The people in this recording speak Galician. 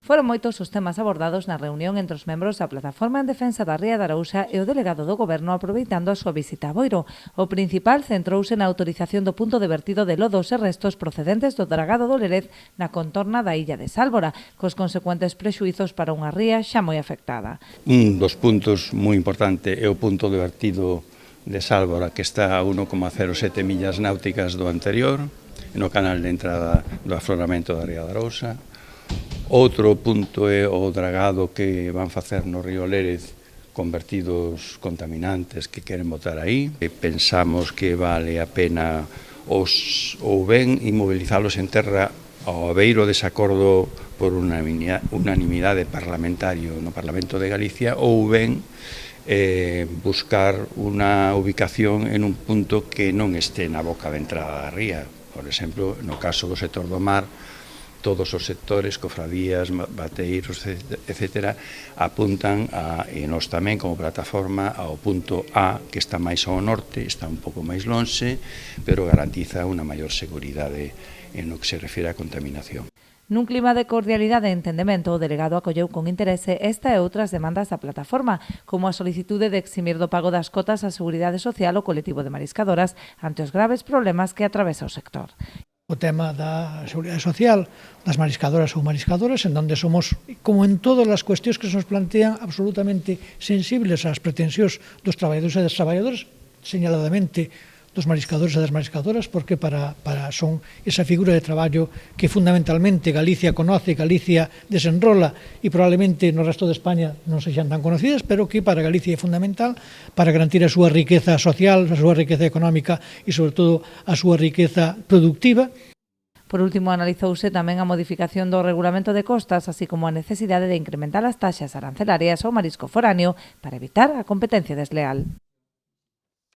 Foron moitos os temas abordados na reunión entre os membros da Plataforma en Defensa da Ría de Arousa e o delegado do Goberno aproveitando a súa visita a Boiro. O principal centrouse na autorización do punto de vertido de lodos e restos procedentes do dragado do Lérez na contorna da illa de Sálvora, cos consecuentes prexuizos para unha ría xa moi afectada. Un dos puntos moi importante é o punto de vertido de Sálvora, que está a 1,07 millas náuticas do anterior, no canal de entrada do afloramento da Ría de Arousa. Outro punto é o dragado que van facer no río Lérez con vertidos contaminantes que queren botar aí. Pensamos que vale a pena ou ben inmovilizalos en terra ao beiro desacordo por unanimidade parlamentario no Parlamento de Galicia ou ben buscar unha ubicación en un punto que non este na boca de entrada da ría. Por exemplo, no caso do sector do mar, todos os sectores, cofradías, bateiros, etc., apuntan, e nós tamén como plataforma, ao punto A, que está máis ao norte, está un pouco máis lonxe, pero garantiza unha maior seguridade en o que se refire á contaminación. Nun clima de cordialidade e entendemento, o delegado acolleu con interese esta e outras demandas da plataforma, como a solicitude de eximir do pago das cotas á Seguridade Social o colectivo de mariscadoras ante os graves problemas que atravesa o sector. O tema da Seguridade Social, das mariscadoras ou mariscadoras, en donde somos, como en todas as cuestións que se nos plantean, absolutamente sensibles ás pretensións dos traballadores e das traballadoras, señaladamente dos mariscadores e das mariscadoras, porque son esa figura de traballo que fundamentalmente Galicia conoce, Galicia desenrola e probablemente no resto de España non sexan tan conocidas, pero que para Galicia é fundamental para garantir a súa riqueza social, a súa riqueza económica e, sobre todo, a súa riqueza productiva. Por último, analizouse tamén a modificación do regulamento de costas, así como a necesidade de incrementar as taxas arancelarias ao marisco foráneo para evitar a competencia desleal.